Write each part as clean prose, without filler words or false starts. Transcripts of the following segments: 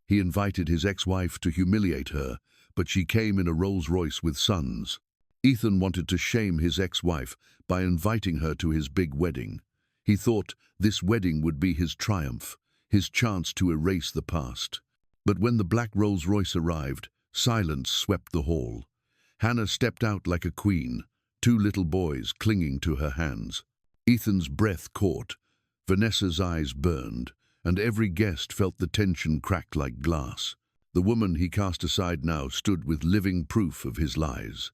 He invited his ex-wife to humiliate her, but she came in a Rolls-Royce with sons. Ethan wanted to shame his ex-wife by inviting her to his big wedding. He thought this wedding would be his triumph, his chance to erase the past. But when the black Rolls-Royce arrived, silence swept the hall. Hannah stepped out like a queen, two little boys clinging to her hands. Ethan's breath caught, Vanessa's eyes burned, and every guest felt the tension crack like glass. The woman he cast aside now stood with living proof of his lies.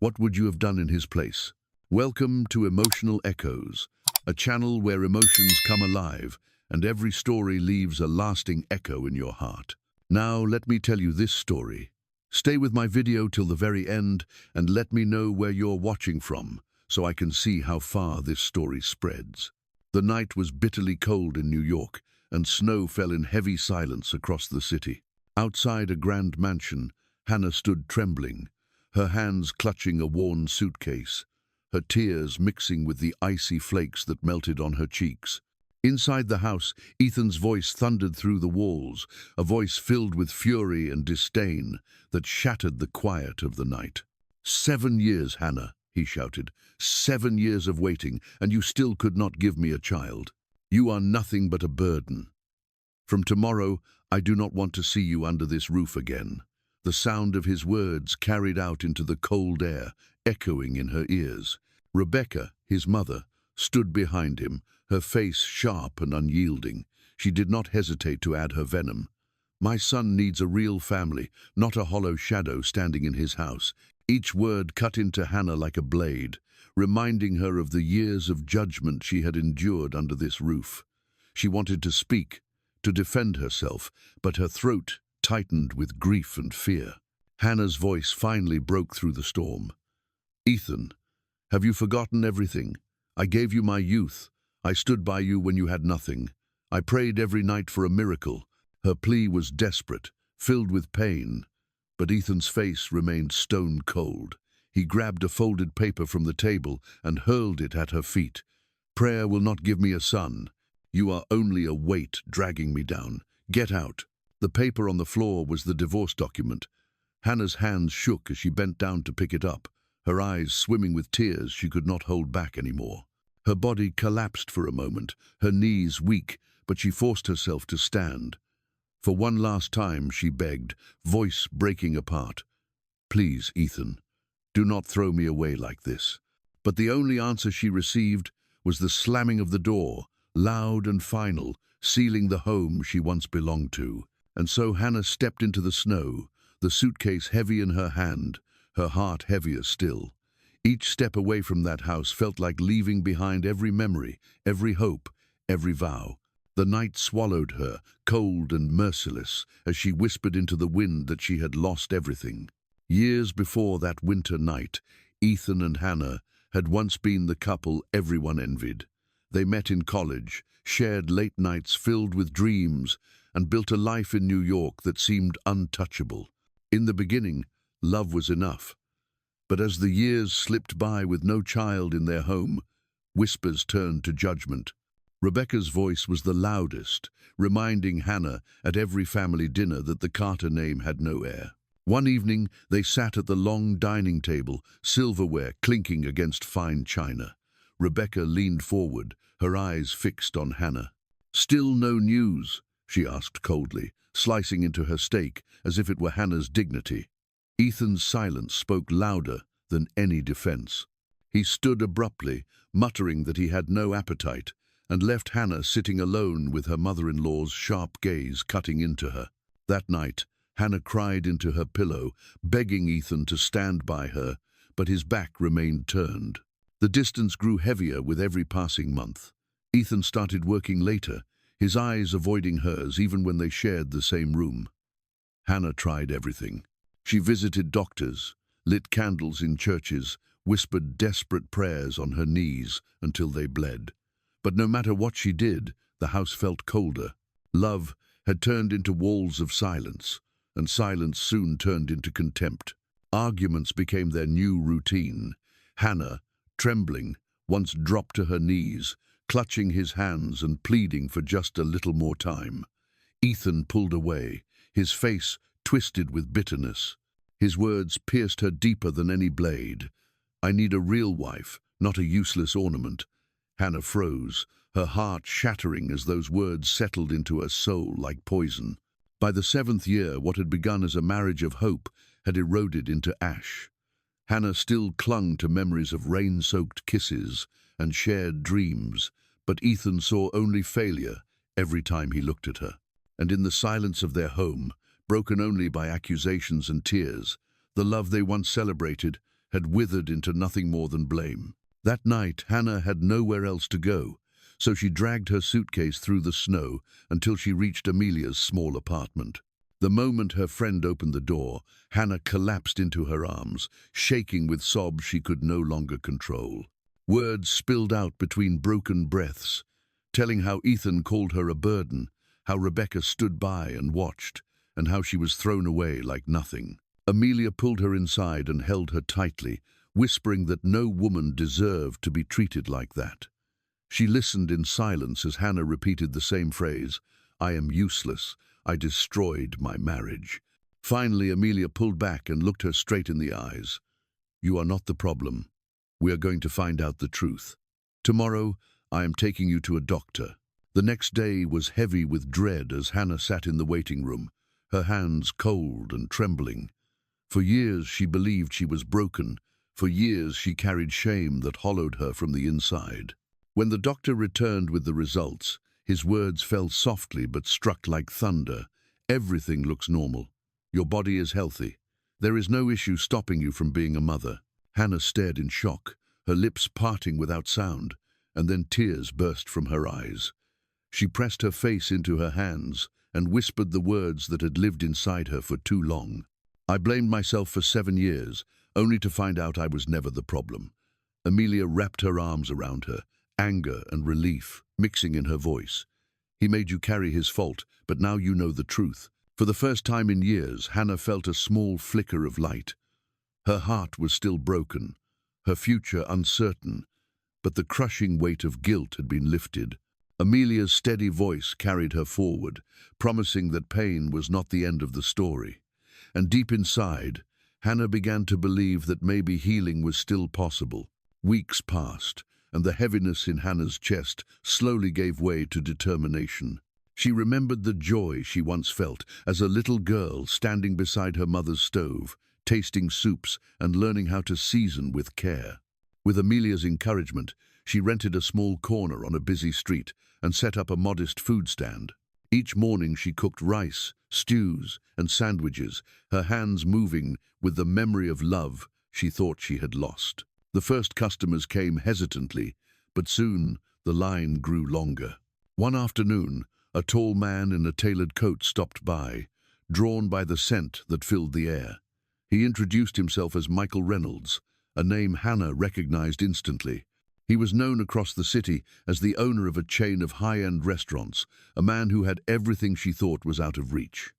What would you have done in his place? Welcome to Emotional Echoes, a channel where emotions come alive and every story leaves a lasting echo in your heart. Now let me tell you this story. Stay with my video till the very end and let me know where you're watching from so I can see how far this story spreads. The night was bitterly cold in New York and snow fell in heavy silence across the city. Outside a grand mansion, Hannah stood trembling, her hands clutching a worn suitcase, her tears mixing with the icy flakes that melted on her cheeks. Inside the house, Ethan's voice thundered through the walls, a voice filled with fury and disdain that shattered the quiet of the night. 7 years, Hannah, he shouted. 7 years of waiting, and you still could not give me a child. You are nothing but a burden. From tomorrow, I do not want to see you under this roof again. The sound of his words carried out into the cold air, echoing in her ears. Rebecca, his mother, stood behind him, her face sharp and unyielding. She did not hesitate to add her venom. My son needs a real family, not a hollow shadow standing in his house. Each word cut into Hannah like a blade, reminding her of the years of judgment she had endured under this roof. She wanted to speak, to defend herself, but her throat tightened with grief and fear. Hannah's voice finally broke through the storm. Ethan, have you forgotten everything? I gave you my youth. I stood by you when you had nothing. I prayed every night for a miracle. Her plea was desperate, filled with pain, but Ethan's face remained stone cold. He grabbed a folded paper from the table and hurled it at her feet. Prayer will not give me a son. You are only a weight dragging me down. Get out. The paper on the floor was the divorce document. Hannah's hands shook as she bent down to pick it up, her eyes swimming with tears she could not hold back anymore. Her body collapsed for a moment, her knees weak, but she forced herself to stand. For one last time, she begged, voice breaking apart. Please, Ethan, do not throw me away like this. But the only answer she received was the slamming of the door, loud and final, sealing the home she once belonged to. And so Hannah stepped into the snow, the suitcase heavy in her hand, her heart heavier still. Each step away from that house felt like leaving behind every memory, every hope, every vow. The night swallowed her, cold and merciless, as she whispered into the wind that she had lost everything. Years before that winter night, Ethan and Hannah had once been the couple everyone envied. They met in college, shared late nights filled with dreams, and built a life in New York that seemed untouchable. In the beginning, love was enough. But as the years slipped by with no child in their home, whispers turned to judgment. Rebecca's voice was the loudest, reminding Hannah at every family dinner that the Carter name had no heir. One evening, they sat at the long dining table, silverware clinking against fine china. Rebecca leaned forward, her eyes fixed on Hannah. Still no news? She asked coldly, slicing into her steak as if it were Hannah's dignity. Ethan's silence spoke louder than any defense. He stood abruptly, muttering that he had no appetite, and left Hannah sitting alone with her mother-in-law's sharp gaze cutting into her. That night, Hannah cried into her pillow, begging Ethan to stand by her, but his back remained turned. The distance grew heavier with every passing month. Ethan started working later, his eyes avoiding hers even when they shared the same room. Hannah tried everything. She visited doctors, lit candles in churches, whispered desperate prayers on her knees until they bled. But no matter what she did, the house felt colder. Love had turned into walls of silence, and silence soon turned into contempt. Arguments became their new routine. Hannah, trembling, once dropped to her knees, clutching his hands and pleading for just a little more time. Ethan pulled away, his face twisted with bitterness. His words pierced her deeper than any blade. "I need a real wife, not a useless ornament." Hannah froze, her heart shattering as those words settled into her soul like poison. By the 7th year, what had begun as a marriage of hope had eroded into ash. Hannah still clung to memories of rain-soaked kisses and shared dreams, but Ethan saw only failure every time he looked at her. And in the silence of their home, broken only by accusations and tears, the love they once celebrated had withered into nothing more than blame. That night, Hannah had nowhere else to go, so she dragged her suitcase through the snow until she reached Amelia's small apartment. The moment her friend opened the door, Hannah collapsed into her arms, shaking with sobs she could no longer control. Words spilled out between broken breaths, telling how Ethan called her a burden, how Rebecca stood by and watched, and how she was thrown away like nothing. Amelia pulled her inside and held her tightly, whispering that no woman deserved to be treated like that. She listened in silence as Hannah repeated the same phrase, "I am useless. I destroyed my marriage." Finally, Amelia pulled back and looked her straight in the eyes. "You are not the problem. We are going to find out the truth. Tomorrow, I am taking you to a doctor." The next day was heavy with dread as Hannah sat in the waiting room, her hands cold and trembling. For years she believed she was broken. For years she carried shame that hollowed her from the inside. When the doctor returned with the results, his words fell softly but struck like thunder. "Everything looks normal. Your body is healthy. There is no issue stopping you from being a mother." Hannah stared in shock, her lips parting without sound, and then tears burst from her eyes. She pressed her face into her hands and whispered the words that had lived inside her for too long. "I blamed myself for 7 years, only to find out I was never the problem." Amelia wrapped her arms around her, anger and relief mixing in her voice. "He made you carry his fault, but now you know the truth." For the first time in years, Hannah felt a small flicker of light. Her heart was still broken, her future uncertain, but the crushing weight of guilt had been lifted. Amelia's steady voice carried her forward, promising that pain was not the end of the story. And deep inside, Hannah began to believe that maybe healing was still possible. Weeks passed, and the heaviness in Hannah's chest slowly gave way to determination. She remembered the joy she once felt as a little girl standing beside her mother's stove, tasting soups and learning how to season with care. With Amelia's encouragement, she rented a small corner on a busy street and set up a modest food stand. Each morning she cooked rice, stews, and sandwiches, her hands moving with the memory of love she thought she had lost. The first customers came hesitantly, but soon the line grew longer. One afternoon, a tall man in a tailored coat stopped by, drawn by the scent that filled the air. He introduced himself as Michael Reynolds, a name Hannah recognized instantly. He was known across the city as the owner of a chain of high-end restaurants, a man who had everything she thought was out of reach.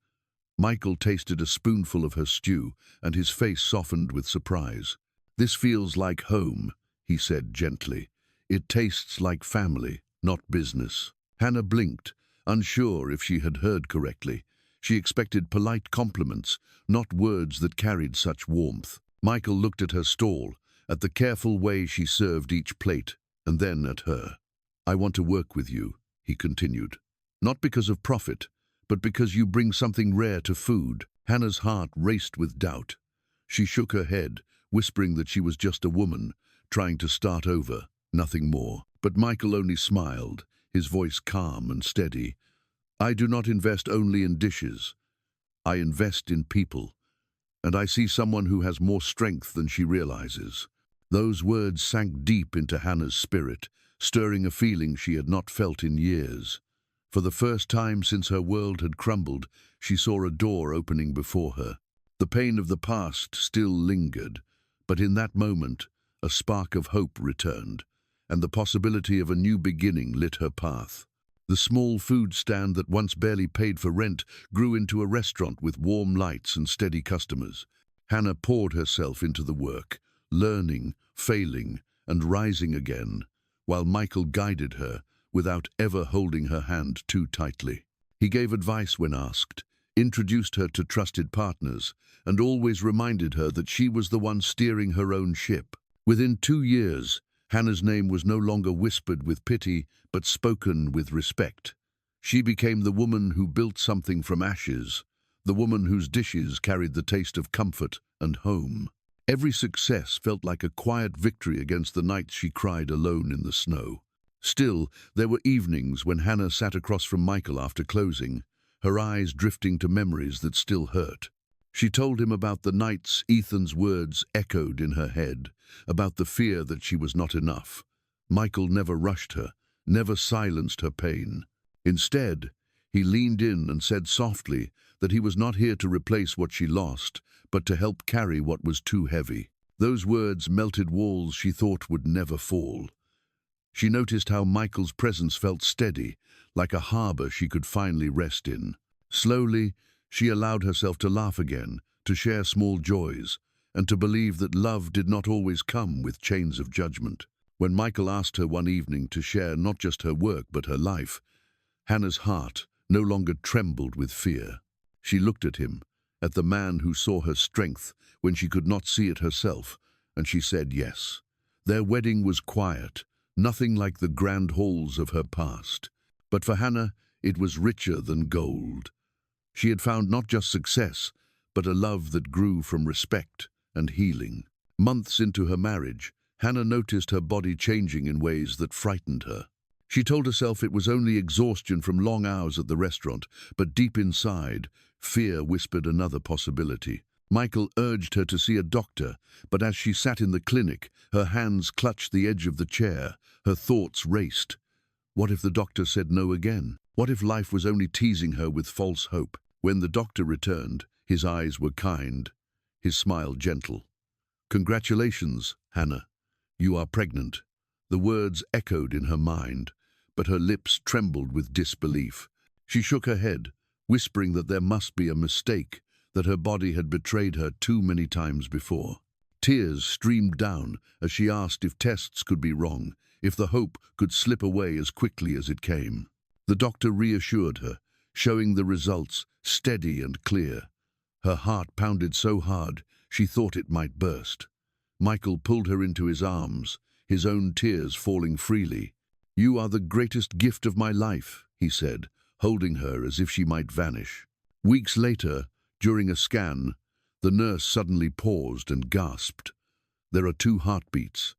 Michael tasted a spoonful of her stew, and his face softened with surprise. "This feels like home," he said gently. "It tastes like family, not business." Hannah blinked, unsure if she had heard correctly. She expected polite compliments, not words that carried such warmth. Michael looked at her stall, at the careful way she served each plate, and then at her. "I want to work with you," he continued. "Not because of profit, but because you bring something rare to food." Hannah's heart raced with doubt. She shook her head, whispering that she was just a woman, trying to start over, nothing more. But Michael only smiled, his voice calm and steady. "I do not invest only in dishes. I invest in people, and I see someone who has more strength than she realizes." Those words sank deep into Hannah's spirit, stirring a feeling she had not felt in years. For the first time since her world had crumbled, she saw a door opening before her. The pain of the past still lingered, but in that moment, a spark of hope returned, and the possibility of a new beginning lit her path. The small food stand that once barely paid for rent grew into a restaurant with warm lights and steady customers. Hannah poured herself into the work, learning, failing, and rising again, while Michael guided her without ever holding her hand too tightly. He gave advice when asked, introduced her to trusted partners, and always reminded her that she was the one steering her own ship. Within 2 years, Hannah's name was no longer whispered with pity, but spoken with respect. She became the woman who built something from ashes, the woman whose dishes carried the taste of comfort and home. Every success felt like a quiet victory against the nights she cried alone in the snow. Still, there were evenings when Hannah sat across from Michael after closing, her eyes drifting to memories that still hurt. She told him about the nights Ethan's words echoed in her head, about the fear that she was not enough. Michael never rushed her, never silenced her pain. Instead, he leaned in and said softly that he was not here to replace what she lost, but to help carry what was too heavy. Those words melted walls she thought would never fall. She noticed how Michael's presence felt steady, like a harbor she could finally rest in. Slowly, she allowed herself to laugh again, to share small joys, and to believe that love did not always come with chains of judgment. When Michael asked her one evening to share not just her work but her life, Hannah's heart no longer trembled with fear. She looked at him, at the man who saw her strength when she could not see it herself, and she said yes. Their wedding was quiet, nothing like the grand halls of her past. But for Hannah, it was richer than gold. She had found not just success, but a love that grew from respect and healing. Months into her marriage, Hannah noticed her body changing in ways that frightened her. She told herself it was only exhaustion from long hours at the restaurant, but deep inside, fear whispered another possibility. Michael urged her to see a doctor, but as she sat in the clinic, her hands clutched the edge of the chair, her thoughts raced. What if the doctor said no again? What if life was only teasing her with false hope? When the doctor returned, his eyes were kind, his smile gentle. "Congratulations, Hannah. You are pregnant." The words echoed in her mind, but her lips trembled with disbelief. She shook her head, whispering that there must be a mistake, that her body had betrayed her too many times before. Tears streamed down as she asked if tests could be wrong, if the hope could slip away as quickly as it came. The doctor reassured her, showing the results steady and clear. Her heart pounded so hard she thought it might burst. Michael pulled her into his arms, his own tears falling freely. "You are the greatest gift of my life," he said, holding her as if she might vanish. Weeks later, during a scan, the nurse suddenly paused and gasped. "There are 2 heartbeats."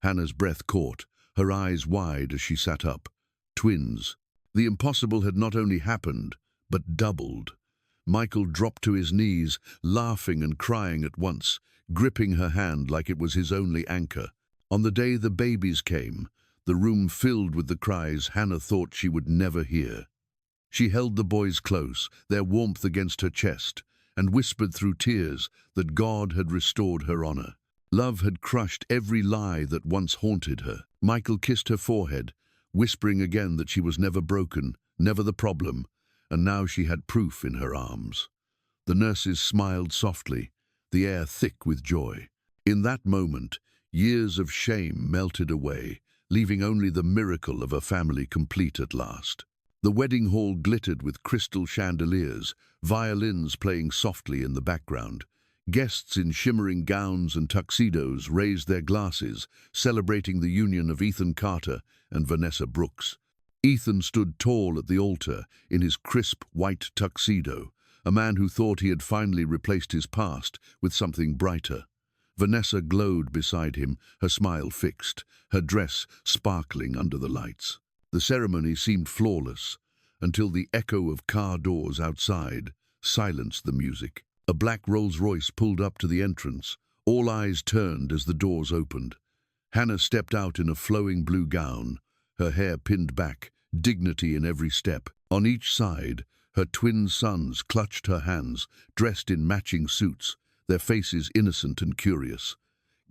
Hannah's breath caught, her eyes wide as she sat up. Twins. The impossible had not only happened, but doubled. Michael dropped to his knees, laughing and crying at once, gripping her hand like it was his only anchor. On the day the babies came, the room filled with the cries Hannah thought she would never hear. She held the boys close, their warmth against her chest, and whispered through tears that God had restored her honor. Love had crushed every lie that once haunted her. Michael kissed her forehead, whispering again that she was never broken, never the problem, and now she had proof in her arms. The nurses smiled softly, the air thick with joy. In that moment, years of shame melted away, leaving only the miracle of a family complete at last. The wedding hall glittered with crystal chandeliers, violins playing softly in the background. Guests in shimmering gowns and tuxedos raised their glasses, celebrating the union of Ethan Carter and Vanessa Brooks. Ethan stood tall at the altar in his crisp white tuxedo, a man who thought he had finally replaced his past with something brighter. Vanessa glowed beside him, her smile fixed, her dress sparkling under the lights. The ceremony seemed flawless, until the echo of car doors outside silenced the music. A black Rolls-Royce pulled up to the entrance. All eyes turned as the doors opened. Hannah stepped out in a flowing blue gown, her hair pinned back, dignity in every step. On each side, her twin sons clutched her hands, dressed in matching suits, their faces innocent and curious.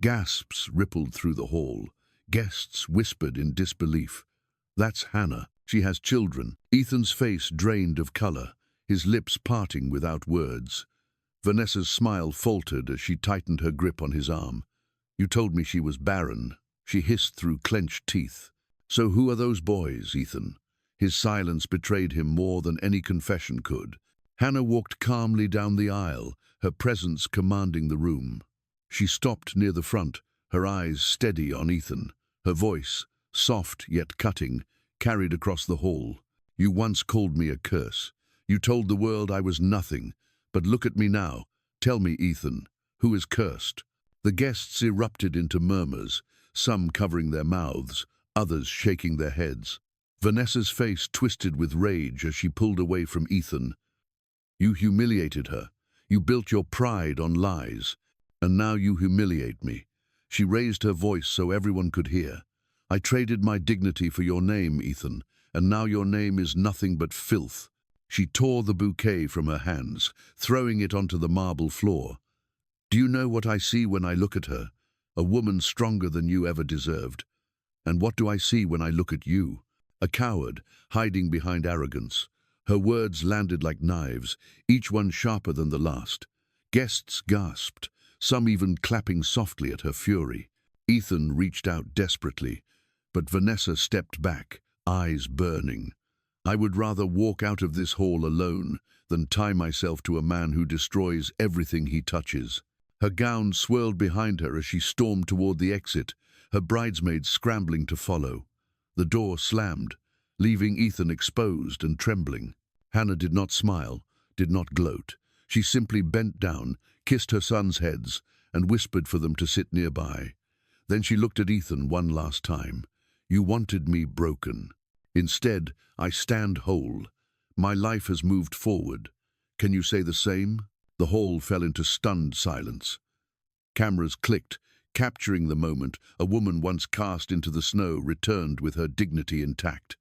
Gasps rippled through the hall. Guests whispered in disbelief. "That's Hannah. She has children." Ethan's face drained of color, his lips parting without words. Vanessa's smile faltered as she tightened her grip on his arm. "You told me she was barren," she hissed through clenched teeth. "So who are those boys, Ethan?" His silence betrayed him more than any confession could. Hannah walked calmly down the aisle, her presence commanding the room. She stopped near the front, her eyes steady on Ethan. Her voice, soft yet cutting, carried across the hall. "You once called me a curse. You told the world I was nothing. But look at me now. Tell me, Ethan, who is cursed?" The guests erupted into murmurs, some covering their mouths, others shaking their heads. Vanessa's face twisted with rage as she pulled away from Ethan. "You humiliated her. You built your pride on lies. And now you humiliate me." She raised her voice so everyone could hear. "I traded my dignity for your name, Ethan, and now your name is nothing but filth." She tore the bouquet from her hands, throwing it onto the marble floor. "Do you know what I see when I look at her? A woman stronger than you ever deserved. And what do I see when I look at you? A coward, hiding behind arrogance." Her words landed like knives, each one sharper than the last. Guests gasped, some even clapping softly at her fury. Ethan reached out desperately, but Vanessa stepped back, eyes burning. "I would rather walk out of this hall alone than tie myself to a man who destroys everything he touches." Her gown swirled behind her as she stormed toward the exit, her bridesmaids scrambling to follow. The door slammed, leaving Ethan exposed and trembling. Hannah did not smile, did not gloat. She simply bent down, kissed her sons' heads, and whispered for them to sit nearby. Then she looked at Ethan one last time. "You wanted me broken. Instead, I stand whole. My life has moved forward. Can you say the same?" The hall fell into stunned silence. Cameras clicked, capturing the moment. A woman once cast into the snow returned with her dignity intact.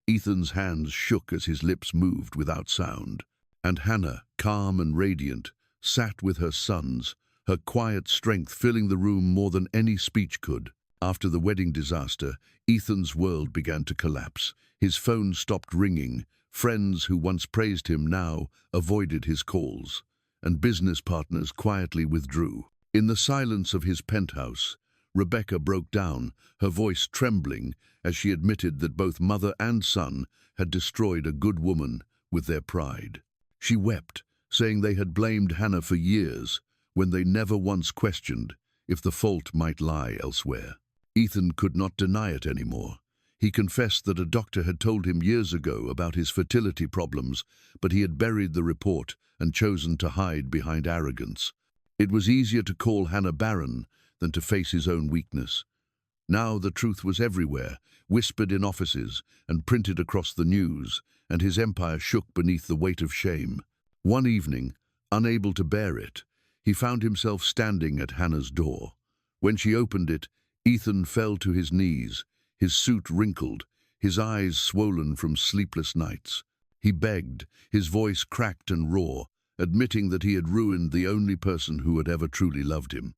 Ethan's hands shook as his lips moved without sound. And Hannah, calm and radiant, sat with her sons, her quiet strength filling the room more than any speech could. After the wedding disaster, Ethan's world began to collapse. His phone stopped ringing. Friends who once praised him now avoided his calls, and business partners quietly withdrew. In the silence of his penthouse, Rebecca broke down, her voice trembling as she admitted that both mother and son had destroyed a good woman with their pride. She wept, saying they had blamed Hannah for years, when they never once questioned if the fault might lie elsewhere. Ethan could not deny it anymore. He confessed that a doctor had told him years ago about his fertility problems, but he had buried the report and chosen to hide behind arrogance. It was easier to call Hannah barren than to face his own weakness. Now the truth was everywhere, whispered in offices and printed across the news, and his empire shook beneath the weight of shame. One evening, unable to bear it, he found himself standing at Hannah's door. When she opened it, Ethan fell to his knees, his suit wrinkled, his eyes swollen from sleepless nights. He begged, his voice cracked and raw, admitting that he had ruined the only person who had ever truly loved him.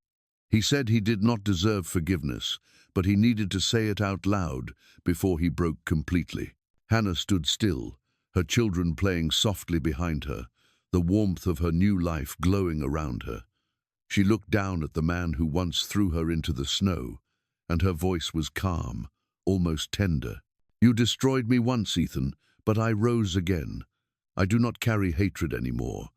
He said he did not deserve forgiveness, but he needed to say it out loud before he broke completely. Hannah stood still, her children playing softly behind her, the warmth of her new life glowing around her. She looked down at the man who once threw her into the snow, and her voice was calm, almost tender. "You destroyed me once, Ethan, but I rose again. I do not carry hatred anymore."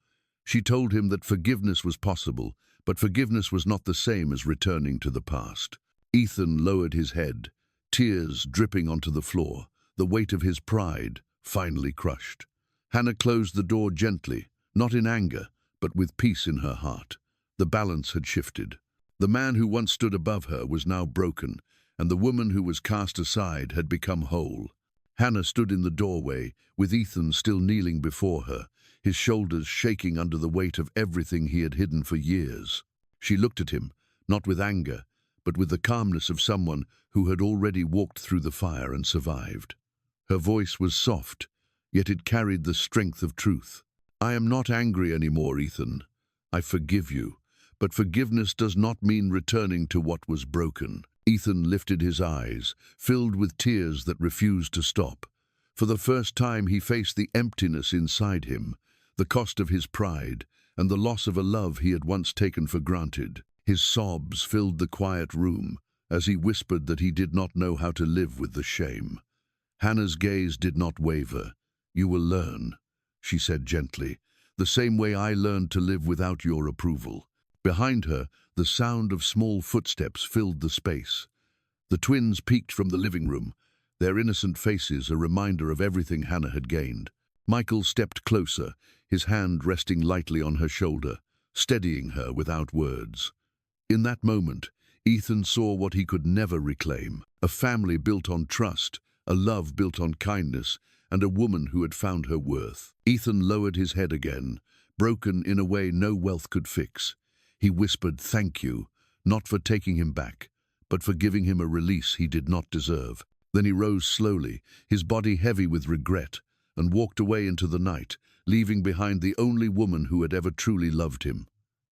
She told him that forgiveness was possible, but forgiveness was not the same as returning to the past. Ethan lowered his head, tears dripping onto the floor, the weight of his pride finally crushed. Hannah closed the door gently, not in anger, but with peace in her heart. The balance had shifted. The man who once stood above her was now broken, and the woman who was cast aside had become whole. Hannah stood in the doorway, with Ethan still kneeling before her, his shoulders shaking under the weight of everything he had hidden for years. She looked at him, not with anger, but with the calmness of someone who had already walked through the fire and survived. Her voice was soft, yet it carried the strength of truth. "I am not angry anymore, Ethan. I forgive you, but forgiveness does not mean returning to what was broken." Ethan lifted his eyes, filled with tears that refused to stop. For the first time he faced the emptiness inside him, the cost of his pride, and the loss of a love he had once taken for granted. His sobs filled the quiet room as he whispered that he did not know how to live with the shame. Hannah's gaze did not waver. "You will learn," she said gently. the same way I learned to live without your approval." Behind her, the sound of small footsteps filled the space. The twins peeked from the living room, their innocent faces a reminder of everything Hannah had gained. Michael stepped closer, his hand resting lightly on her shoulder, steadying her without words. In that moment, Ethan saw what he could never reclaim: a family built on trust, a love built on kindness, and a woman who had found her worth. Ethan lowered his head again, broken in a way no wealth could fix. He whispered thank you, not for taking him back, but for giving him a release he did not deserve. Then he rose slowly, his body heavy with regret, and walked away into the night, leaving behind the only woman who had ever truly loved him.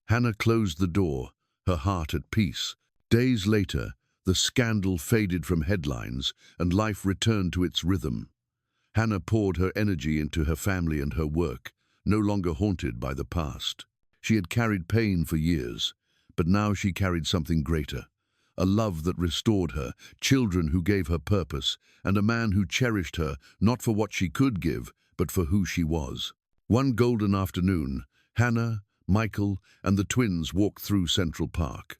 Hannah closed the door, her heart at peace. Days later, the scandal faded from headlines, and life returned to its rhythm. Hannah poured her energy into her family and her work, no longer haunted by the past. She had carried pain for years, but now she carried something greater: a love that restored her, children who gave her purpose, and a man who cherished her, not for what she could give, but for who she was. One golden afternoon, Hannah, Michael, and the twins walked through Central Park.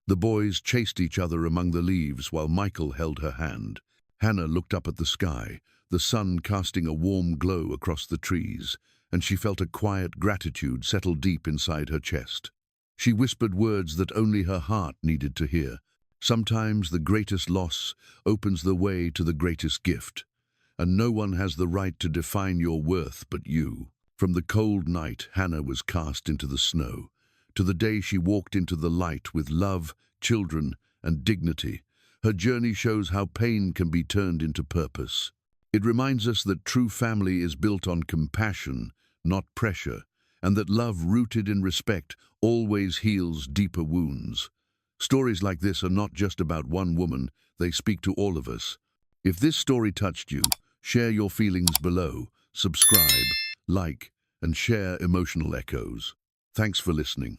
The boys chased each other among the leaves while Michael held her hand. Hannah looked up at the sky, the sun casting a warm glow across the trees, and she felt a quiet gratitude settle deep inside her chest. She whispered words that only her heart needed to hear. Sometimes the greatest loss opens the way to the greatest gift, and no one has the right to define your worth but you. From the cold night Hannah was cast into the snow, to the day she walked into the light with love, children, and dignity, her journey shows how pain can be turned into purpose. It reminds us that true family is built on compassion, not pressure, and that love rooted in respect always heals deeper wounds. Stories like this are not just about one woman, they speak to all of us. If this story touched you, share your feelings below, subscribe, like, and share emotional echoes. Thanks for listening.